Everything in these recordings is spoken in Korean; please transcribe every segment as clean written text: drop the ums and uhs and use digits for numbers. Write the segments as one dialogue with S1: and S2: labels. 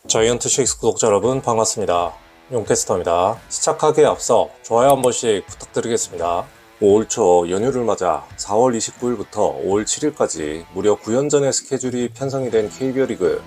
S1: 자이언트 식스 구독자 여러분 반갑습니다. 용캐스터입니다. 시작하기에 앞서 좋아요 한 번씩 부탁드리겠습니다. 5월 초 연휴를 맞아 4월 29일부터 5월 7일까지 무려 9연전의 스케줄이 편성이 된 KBO 리그.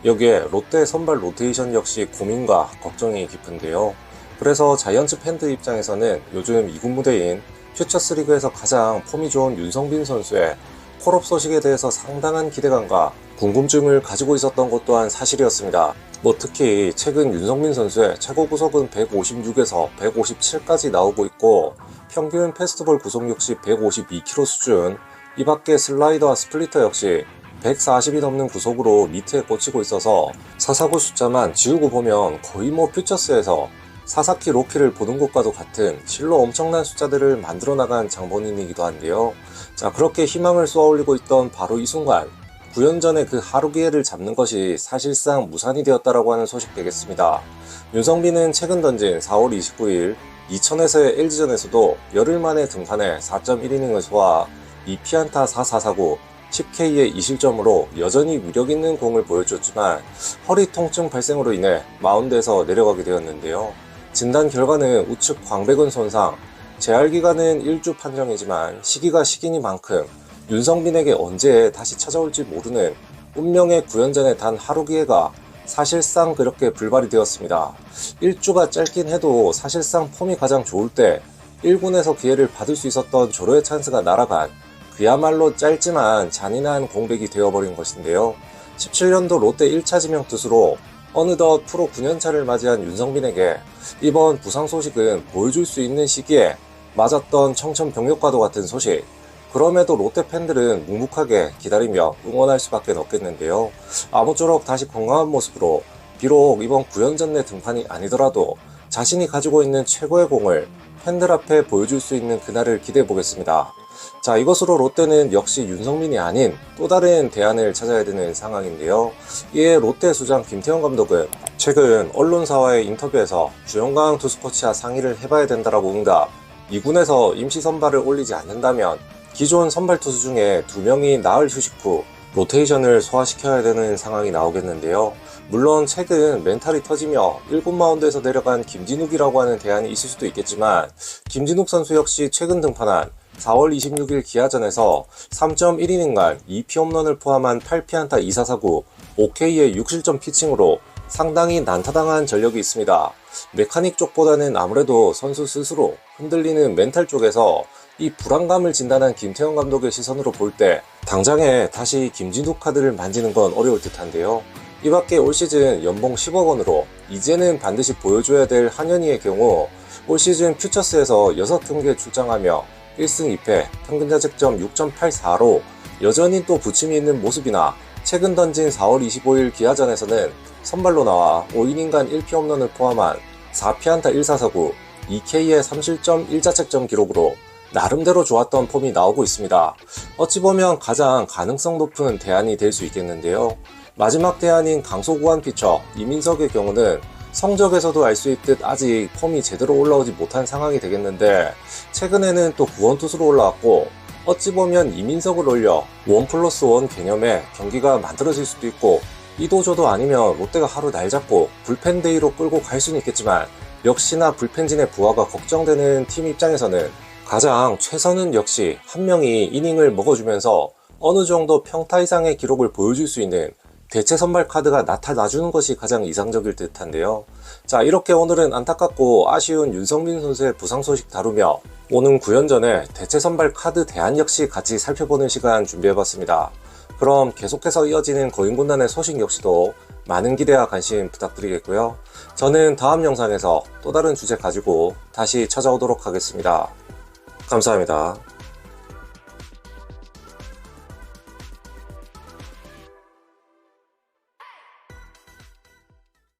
S1: 여기에 롯데 선발 로테이션 역시 고민과 걱정이 깊은데요. 그래서 자이언츠 팬들 입장에서는 요즘 2군 무대인 퓨처스 리그에서 가장 폼이 좋은 윤성빈 선수의 콜업 소식에 대해서 상당한 기대감과 궁금증을 가지고 있었던 것 또한 사실이었습니다. 특히 최근 윤성빈 선수의 최고 구속은 156에서 157까지 나오고 있고, 평균 패스트볼 구속 역시 152km 수준, 이 밖에 슬라이더와 스플리터 역시 140이 넘는 구속으로 밑에 꽂히고 있어서 사사구 숫자만 지우고 보면 거의 퓨처스에서 사사키 로키를 보는 것과도 같은 실로 엄청난 숫자들을 만들어 나간 장본인이기도 한데요. 그렇게 희망을 쏘아올리고 있던 바로 이 순간 9연전의 그 하루 기회를 잡는 것이 사실상 무산이 되었다라고 하는 소식 되겠습니다. 윤성빈은 최근 던진 4월 29일 이천에서의 LG전에서도 열흘 만에 등판해 4.1이닝을 소화 2피안타 4사사구 10K의 2실점으로 여전히 위력있는 공을 보여줬지만 허리 통증 발생으로 인해 마운드에서 내려가게 되었는데요. 진단 결과는 우측 광배근 손상, 재활기간은 1주 판정이지만 시기가 시기니만큼 윤성빈에게 언제 다시 찾아올지 모르는 운명의 9연전의 단 하루 기회가 사실상 그렇게 불발이 되었습니다. 1주가 짧긴 해도 사실상 폼이 가장 좋을 때 1군에서 기회를 받을 수 있었던 조로의 찬스가 날아간 그야말로 짧지만 잔인한 공백이 되어버린 것인데요. 17년도 롯데 1차 지명 투수로 어느덧 프로 9년차를 맞이한 윤성빈에게 이번 부상 소식은 보여줄 수 있는 시기에 맞았던 청천벽력과도 같은 소식. 그럼에도 롯데 팬들은 묵묵하게 기다리며 응원할 수밖에 없겠는데요. 아무쪼록 다시 건강한 모습으로 비록 이번 9연전 내 등판이 아니더라도 자신이 가지고 있는 최고의 공을 팬들 앞에 보여줄 수 있는 그날을 기대해 보겠습니다. 이것으로 롯데는 역시 윤성빈이 아닌 또 다른 대안을 찾아야 되는 상황인데요. 이에 롯데 수장 김태형 감독은 최근 언론사와의 인터뷰에서 주영강 투수코치와 상의를 해봐야 된다라고 응답. 2군에서 임시 선발을 올리지 않는다면 기존 선발 투수 중에 2명이 나흘 휴식 후 로테이션을 소화시켜야 되는 상황이 나오겠는데요. 물론 최근 멘탈이 터지며 1군 마운드에서 내려간 김진욱이라고 하는 대안이 있을 수도 있겠지만, 김진욱 선수 역시 최근 등판한 4월 26일 기아전에서 3.1이닝간 2피 홈런을 포함한 8피안타 2사사구 5K의 6실점 피칭으로 상당히 난타당한 전력이 있습니다. 메카닉 쪽보다는 아무래도 선수 스스로 흔들리는 멘탈 쪽에서 이 불안감을 진단한 김태형 감독의 시선으로 볼 때 당장에 다시 김진욱 카드를 만지는 건 어려울 듯한데요. 이 밖에 올 시즌 연봉 10억 원으로 이제는 반드시 보여줘야 될 한현희의 경우 올 시즌 퓨처스에서 6경기에 출장하며 1승 2패, 평균 자책점 6.84로 여전히 또 부침이 있는 모습이나, 최근 던진 4월 25일 기아전에서는 선발로 나와 5이닝간 1피 홈런을 포함한 4피안타 1사사구 2K의 3실점 1자책점 기록으로 나름대로 좋았던 폼이 나오고 있습니다. 어찌 보면 가장 가능성 높은 대안이 될 수 있겠는데요. 마지막 대안인 강소구환 피처 이민석의 경우는 성적에서도 알 수 있듯 아직 폼이 제대로 올라오지 못한 상황이 되겠는데, 최근에는 또 구원투수로 올라왔고 어찌 보면 이민석을 올려 1+1 개념의 경기가 만들어질 수도 있고, 이도저도 아니면 롯데가 하루 날 잡고 불펜데이로 끌고 갈 수는 있겠지만, 역시나 불펜진의 부하가 걱정되는 팀 입장에서는 가장 최선은 역시 한 명이 이닝을 먹어주면서 어느 정도 평타 이상의 기록을 보여줄 수 있는 대체 선발 카드가 나타나주는 것이 가장 이상적일 듯한데요. 이렇게 오늘은 안타깝고 아쉬운 윤성빈 선수의 부상 소식 다루며 오는 9연전의 대체 선발 카드 대안 역시 같이 살펴보는 시간 준비해봤습니다. 그럼 계속해서 이어지는 거인군단의 소식 역시도 많은 기대와 관심 부탁드리겠고요. 저는 다음 영상에서 또 다른 주제 가지고 다시 찾아오도록 하겠습니다. 감사합니다.